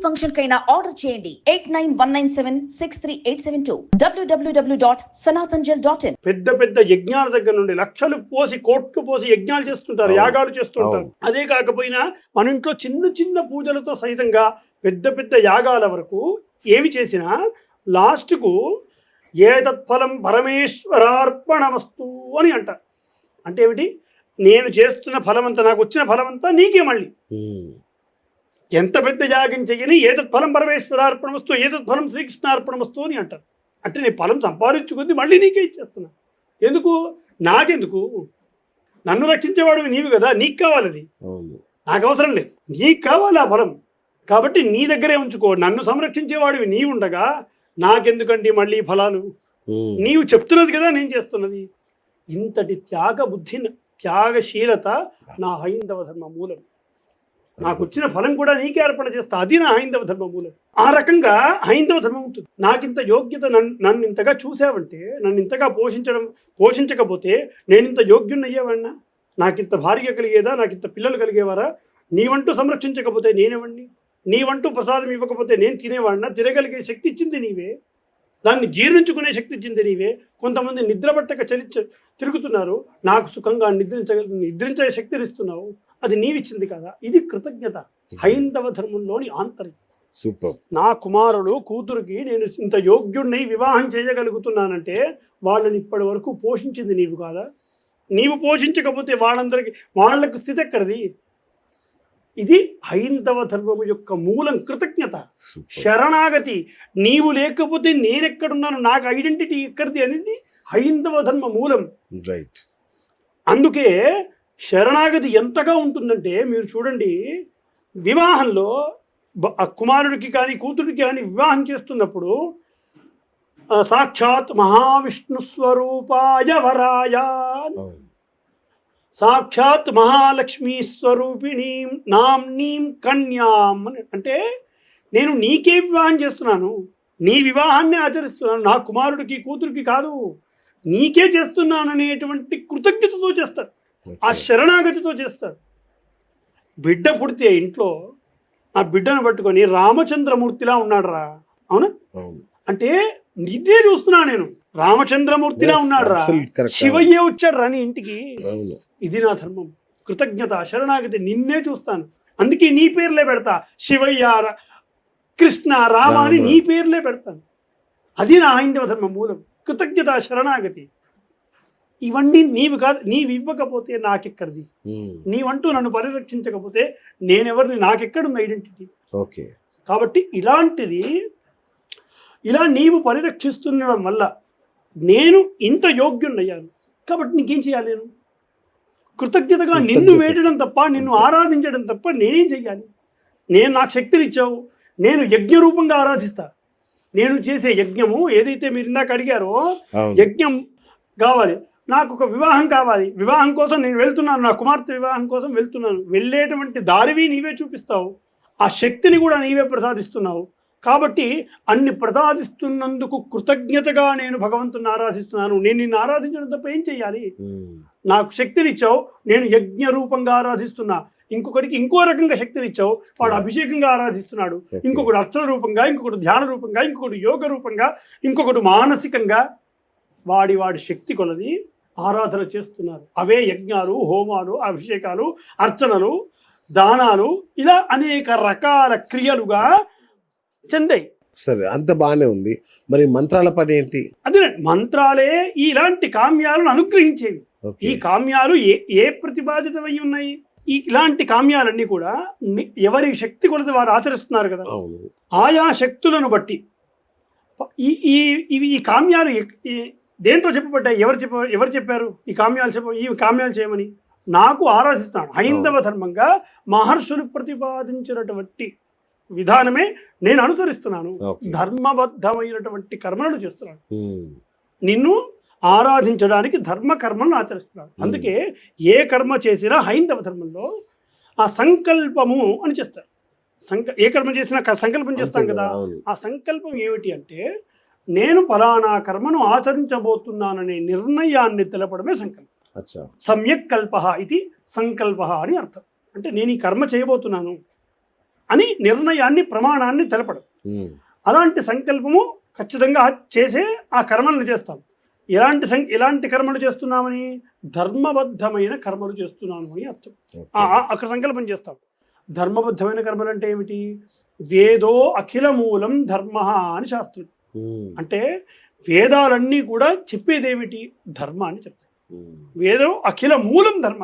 Function కైనా order చేయండి 8919763872 www.sanatanjal.in. పెద్ద పెద్ద యజ్ఞాల దగ్గర నుండి లక్షలు పోసి కోట్లు పోసి యజ్ఞాలు చేస్తుంటారు, యాగాలు చేస్తుంటారు. అదే కాకపోయినా మన ఇంట్లో చిన్న చిన్న పూజలతో సహితంగా పెద్ద పెద్ద యాగాల వరకు ఏమి చేసినా లాస్ట్కు ఏతత్ఫలం పరమేశ్వరార్పణమస్తు అని అంటారు. అంటే ఏమిటి? నేను చేస్తున్న ఫలమంతా, నాకు వచ్చిన ఫలమంతా నీకే మళ్ళీ. ఎంత పెద్ద యాగం చెయ్యని ఏతత్ఫలం పరమేశ్వరార్పణమస్తు ఏతత్ఫలం శ్రీకృష్ణార్పణమస్తు అని అంటారు. అంటే నేను ఫలం సంపాదించుకుంది మళ్ళీ నీకే ఇచ్చేస్తున్నా. ఎందుకు? నాకెందుకు? నన్ను రక్షించేవాడు నీవు కదా, నీకు కావాలి అది, నాకు అవసరం లేదు. నీకు కావాలి ఆ ఫలం, కాబట్టి నీ దగ్గరే ఉంచుకో. నన్ను సంరక్షించేవాడివి నీవు ఉండగా నాకెందుకండి మళ్ళీ ఫలాలు? నీవు చెప్తున్నది కదా నేను చేస్తున్నది. ఇంతటి త్యాగ బుద్ధి, త్యాగశీలత నా హైందవ ధర్మ మూలం. నాకు వచ్చిన ఫలం కూడా నీకే అర్పణ చేస్తా, అది నా హైందవ ధర్మ మూలం. ఆ రకంగా హైందవ ధర్మం ఉంటుంది. నాకింత యోగ్యత, నన్ను ఇంతగా చూసావంటే, నన్ను ఇంతగా పోషించకపోతే నేను ఇంత యోగ్యున్నయ్యేవాడినా? నాకింత భార్య కలిగేదా? నాకింత పిల్లలు కలిగేవారా? నీవంటూ సంరక్షించకపోతే నేనేవాడిని? నీవంటూ ప్రసాదం ఇవ్వకపోతే నేను తినేవాడినా? తినగలిగే శక్తి ఇచ్చింది నీవే, దాన్ని జీర్ణించుకునే శక్తి ఇచ్చింది నీవే. కొంతమంది నిద్రపట్టక తిరుగుతున్నారు, నాకు సుఖంగా నిద్రించే శక్తిని ఇస్తున్నావు, అది నీవిచ్చింది కదా. ఇది కృతజ్ఞత, హైందవ ధర్మంలోని ఆంతర్యం. సూపర్. నా కుమారుడు కూతురికి నేను ఇంత యోగ్యుడిని వివాహం చేయగలుగుతున్నానంటే వాళ్ళని ఇప్పటి వరకు పోషించింది నీవు కాదా? నీవు పోషించకపోతే వాళ్ళకు స్థితి ఎక్కడిది? ఇది హైందవ ధర్మము యొక్క మూలం, కృతజ్ఞత, శరణాగతి. నీవు లేకపోతే నేనెక్కడున్నాను, నాకు ఐడెంటిటీ ఎక్కడిది అనేది హైందవ ధర్మ మూలం. రైట్. అందుకే శరణాగతి ఎంతగా ఉంటుందంటే, మీరు చూడండి, వివాహంలో కుమారుడికి కానీ కూతురికి కానీ వివాహం చేస్తున్నప్పుడు సాక్షాత్ మహావిష్ణు స్వరూపాయ వరాయ, సాక్షాత్ మహాలక్ష్మీ స్వరూపిణీం నామ్నీం కన్యాం అని. అంటే నేను నీకే వివాహం చేస్తున్నాను, నీ వివాహాన్ని ఆచరిస్తున్నాను, నా కుమారుడికి కూతురికి కాదు, నీకే చేస్తున్నాను అనేటువంటి కృతజ్ఞతతో చేస్తారు, ఆ శరణాగతితో చేస్తారు. బిడ్డ పుడితే ఇంట్లో ఆ బిడ్డను పట్టుకొని రామచంద్రమూర్తిలా ఉన్నాడు రా, అవునా? అంటే నిన్నే చూస్తున్నా నేను, రామచంద్రమూర్తిలా ఉన్నాడు రా, శివయ్యే వచ్చాడు రా నీ ఇంటికి. ఇది నా ధర్మం, కృతజ్ఞత, శరణాగతి. నిన్నే చూస్తాను, అందుకే నీ పేర్లే పెడతా, శివయ్య, కృష్ణ, రామ అని నీ పేర్లే పెడతాను. అది నా హైందవ ధర్మ మూలం, కృతజ్ఞత, శరణాగతి. ఇవన్నీ నీవు కాదు, నీవు ఇవ్వకపోతే నాకెక్కడిది? నీవంటూ నన్ను పరిరక్షించకపోతే నేనెవరిని, నాకెక్కడుంది ఐడెంటిటీ? ఓకే. కాబట్టి ఇలాంటిది, ఇలా నీవు పరిరక్షిస్తుండడం వల్ల నేను ఇంత యోగ్యున్నయ్యాను. కాబట్టి నీకేం చేయాలి? నేను కృతజ్ఞతగా నిన్ను వేడడం తప్ప, నిన్ను ఆరాధించడం తప్ప నేనేం చెయ్యాలి? నాకు శక్తినిచ్చావు, నేను యజ్ఞ రూపంగా ఆరాధిస్తా. నేను చేసే యజ్ఞము ఏదైతే మీరు ఇందాక అడిగారో, యజ్ఞం కావాలి, నాకు ఒక వివాహం కావాలి, వివాహం కోసం నేను వెళ్తున్నాను, నా కుమార్తె వివాహం కోసం వెళ్తున్నాను. వెళ్ళేటువంటి దారివి నీవే చూపిస్తావు, ఆ శక్తిని కూడా నీవే ప్రసాదిస్తున్నావు. కాబట్టి అన్ని ప్రసాదిస్తున్నందుకు కృతజ్ఞతగా నేను భగవంతుని ఆరాధిస్తున్నాను. నేను నిన్ను ఆరాధించడం తప్ప ఏం చెయ్యాలి? నాకు శక్తినిచ్చావు, నేను యజ్ఞ రూపంగా ఆరాధిస్తున్నా. ఇంకొకరికి ఇంకో రకంగా శక్తినిచ్చావు, వాడు అభిషేకంగా ఆరాధిస్తున్నాడు. ఇంకొకటి అర్చన రూపంగా, ఇంకొకటి ధ్యాన రూపంగా, ఇంకొకటి యోగ రూపంగా, ఇంకొకటి మానసికంగా, వాడి శక్తి కొలది ఆరాధన చేస్తున్నారు. అవే యజ్ఞాలు, హోమాలు, అభిషేకాలు, అర్చనలు, దానాలు, ఇలా అనేక రకాల క్రియలుగా చెందాయి. సరే, అంత బాగానే ఉంది. మరి మంత్రాల పని ఏంటి? అదేనండి, మంత్రాలే ఇలాంటి కామ్యాలను అనుగ్రహించేవి. ఈ కామ్యాలు ఏ ప్రతిపాదితమై ఉన్నాయి? ఇలాంటి కామ్యాలన్నీ కూడా ఎవరి శక్తి కొలది వారు ఆచరిస్తున్నారు కదా. ఆయా శక్తులను బట్టి ఈ కామ్యాలు దేంట్లో చెప్పబడ్డాయి? ఎవరు చెప్పారు ఈ కామ్యాలు చేయమని? నాకు ఆరాధిస్తున్నాను. హైందవ ధర్మంగా మహర్షులు ప్రతిపాదించినటువంటి విధానమే నేను అనుసరిస్తున్నాను. ధర్మబద్ధమైనటువంటి కర్మలను చేస్తున్నాను. నిన్ను ఆరాధించడానికి ధర్మ కర్మలను ఆచరిస్తున్నాను. అందుకే ఏ కర్మ చేసినా హైందవ ధర్మంలో ఆ సంకల్పము అని చేస్తారు. ఏ కర్మ చేసినా సంకల్పం చేస్తాం కదా. ఆ సంకల్పం ఏమిటి అంటే, నేను ఫలానా కర్మను ఆచరించబోతున్నాననే నిర్ణయాన్ని తెలపడమే సంకల్పం. సమ్యక్ కల్ప ఇది సంకల్ప అని అర్థం. అంటే నేను ఈ కర్మ చేయబోతున్నాను అని నిర్ణయాన్ని ప్రమాణాన్ని తెలపడం. ఉమ్, అలాంటి సంకల్పము ఖచ్చితంగా చేసే ఆ కర్మలను చేస్తాం. ఎలాంటి కర్మలు చేస్తున్నామని? ధర్మబద్ధమైన కర్మలు చేస్తున్నాను అని అర్థం. ఓకే. అక్కడ సంకల్పం చేస్తాం. ధర్మబద్ధమైన కర్మలు అంటే ఏమిటి? వేదో అఖిల మూలం ధర్మ అని శాస్త్రం. ఉమ్, అంటే వేదాలన్నీ కూడా చెప్పేదేమిటి? ధర్మ అని చెప్తాయి. ఉమ్, వేదం అఖిల మూలం ధర్మ.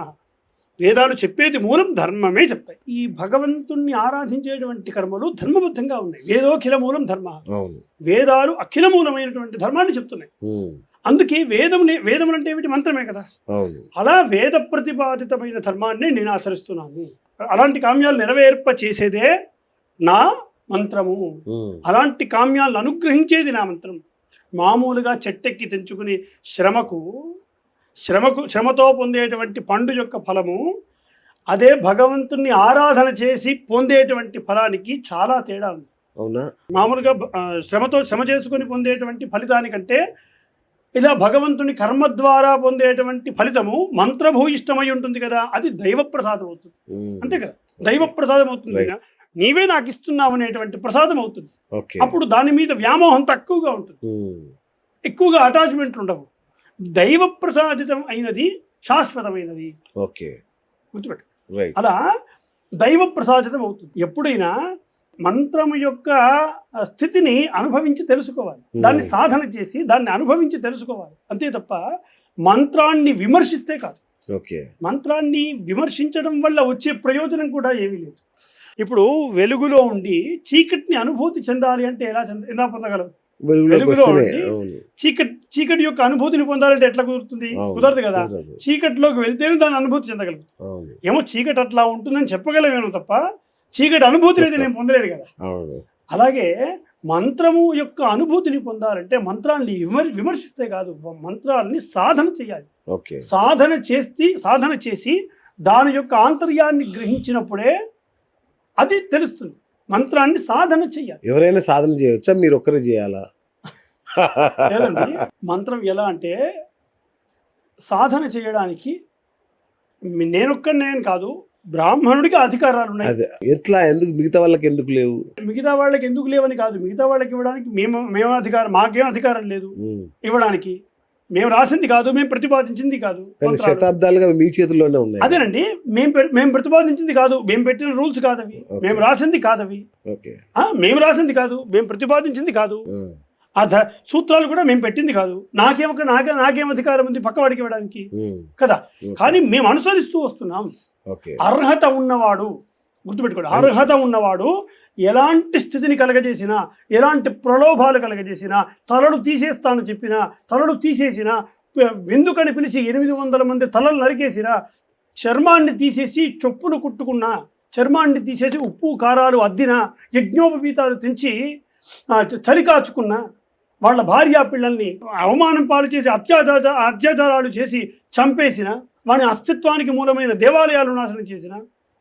వేదాలు చెప్పేది మూలం ధర్మమే చెప్తాయి. ఈ భగవంతుణ్ణి ఆరాధించేటువంటి కర్మలు ధర్మబద్ధంగా ఉన్నాయి. వేదోఖిల మూలం ధర్మ. అవును. వేదాలు అఖిల మూలమైనటువంటి ధర్మాన్ని చెప్తున్నాయి. ఉమ్, అందుకే వేదములు అంటే ఏమిటి? మంత్రమే కదా. అవును. అలా వేద ప్రతిపాదితమైన ధర్మాన్ని నేను ఆచరిస్తున్నాను. అలాంటి కామ్యాలు నెరవేర్ప చేసేదే నా మంత్రము. ఉమ్, అలాంటి కామ్యాలను అనుగ్రహించేది నా మంత్రం. మామూలుగా చెట్టెక్కి తెంచుకుని శ్రమతో పొందేటువంటి పండు యొక్క ఫలము, అదే భగవంతుణ్ణి ఆరాధన చేసి పొందేటువంటి ఫలానికి చాలా తేడా ఉంది. అవునా? మామూలుగా శ్రమ చేసుకుని పొందేటువంటి ఫలితానికంటే ఇలా భగవంతుని కర్మ ద్వారా పొందేటువంటి ఫలితము మంత్రభూయిష్టమై ఉంటుంది కదా, అది దైవ ప్రసాదం అవుతుంది. ఉమ్, అంతే కదా, దైవ ప్రసాదం అవుతుంది. Right. నీవే నాకు ఇస్తున్నావు అనేటువంటి ప్రసాదం అవుతుంది. ఓకే. అప్పుడు దాని మీద వ్యామోహం తక్కువగా ఉంటుంది, ఉమ్, ఎక్కువగా అటాచ్మెంట్లు ఉండవు. దైవ ప్రసాదితం అయినది శాశ్వతమైనది. ఓకే. గుర్తుపెట్టు. రైట్. అలా దైవ ప్రసాదితం అవుతుంది. ఎప్పుడైనా మంత్రము యొక్క స్థితిని అనుభవించి తెలుసుకోవాలి. దాన్ని సాధన చేసి దాన్ని అనుభవించి తెలుసుకోవాలి. అంతే తప్ప మంత్రాన్ని విమర్శిస్తే కాదు. ఓకే. మంత్రాన్ని విమర్శించడం వల్ల వచ్చే ప్రయోజనం కూడా ఏమీ లేదు. ఇప్పుడు వెలుగులో ఉండి చీకటిని అనుభూతి చెందాలి అంటే ఎలా పొందగలరు? వెలుగులో ఉండి చీకటి యొక్క అనుభూతిని పొందాలంటే ఎట్లా కుదురుతుంది? కుదరదు కదా. చీకటిలోకి వెళ్తేనే దాని అనుభూతి చెందగలుగుతుంది. ఏమో చీకటి అట్లా ఉంటుందని చెప్పగలమేమో తప్ప చీకటి అనుభూతిని అయితే నేను పొందలేదు కదా. అలాగే మంత్రము యొక్క అనుభూతిని పొందాలంటే మంత్రాన్ని విమర్శిస్తే కాదు, మంత్రాన్ని సాధన చేయాలి. సాధన చేసి దాని యొక్క ఆంతర్యాన్ని గ్రహించినప్పుడే అది తెలుస్తుంది. మంత్రాన్ని సాధన చెయ్యాలి. ఎవరైనా సాధన చేయవచ్చా? మీరు ఒక్కరే చేయాలా? లేదండి. మంత్రం ఎలా అంటే సాధన చేయడానికి నేను కాదు, బ్రాహ్మణుడికి అధికారాలు ఉన్నాయి. ఎట్లా? ఎందుకు మిగతా వాళ్ళకి ఎందుకు లేవు? మిగతా వాళ్ళకి ఎందుకు లేవని కాదు, మిగతా వాళ్ళకి ఇవ్వడానికి మేము అధికారం, మాకేం అధికారం లేదు ఇవ్వడానికి. మేము రాసింది కాదు, మేము ప్రతిపాదించింది కాదు. శతాబ్దాలుగా మీ చేతుల్లోనే ఉన్నాయి. అదేనండి, మేము ప్రతిపాదించింది కాదు, మేము పెట్టిన రూల్స్ కాదవి, మేము రాసింది కాదవి. మేము రాసింది కాదు, మేము ప్రతిపాదించింది కాదు, ఆ సూత్రాలు కూడా మేము పెట్టింది కాదు. నాకేం అధికారం ఉంది పక్కవాడికి ఇవ్వడానికి కదా. కానీ మేము అనుసరిస్తూ వస్తున్నాం. అర్హత ఉన్నవాడు, గుర్తుపెట్టుకోండి, అర్హత ఉన్నవాడు ఎలాంటి స్థితిని కలగజేసినా, ఎలాంటి ప్రలోభాలు కలగజేసినా, తలలు తీసేస్తాను చెప్పినా, తలలు తీసేసినా, వెందుకని పిలిచి 800 మంది తలలు నరికేసినా, చర్మాన్ని తీసేసి చొప్పులు కుట్టుకున్నా, చర్మాన్ని తీసేసి ఉప్పు కారాలు అద్దినా, యజ్ఞోపవీతాలు తెంచి చలి కాచుకున్నా, వాళ్ళ భార్యా పిల్లల్ని అవమానం పాలు చేసి అత్యాచారాలు చేసి చంపేసిన, వాని అస్తిత్వానికి మూలమైన దేవాలయాలు నాశనం చేసిన,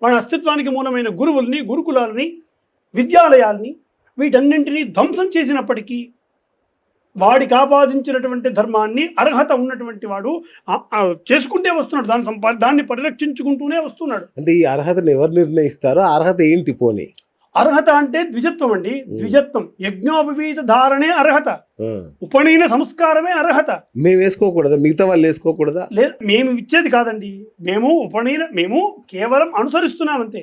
వాని అస్తిత్వానికి మూలమైన గురువుల్ని, గురుకులాలని, విద్యాలయాల్ని, వీటన్నింటినీ ధ్వంసం చేసినప్పటికీ వాడికి ఆపాదించినటువంటి ధర్మాన్ని అర్హత ఉన్నటువంటి వాడు చేసుకుంటే వస్తున్నాడు. దాన్ని పరిరక్షించుకుంటూనే వస్తున్నాడు. అంటే ఈ అర్హతను ఎవరు నిర్ణయిస్తారో? అర్హత ఏంటి? పోనీ అర్హత అంటే ద్విజత్వం అండి. ద్విజత్వం, యజ్ఞోపవీత ధారణే అర్హత, ఉపనయన సంస్కారమే అర్హత. మేము వేసుకోకూడదా? మిగతా వాళ్ళు వేసుకోకూడదా? లేదు, మేము ఇచ్చేది కాదండి. మేము కేవలం అనుసరిస్తున్నామంతే.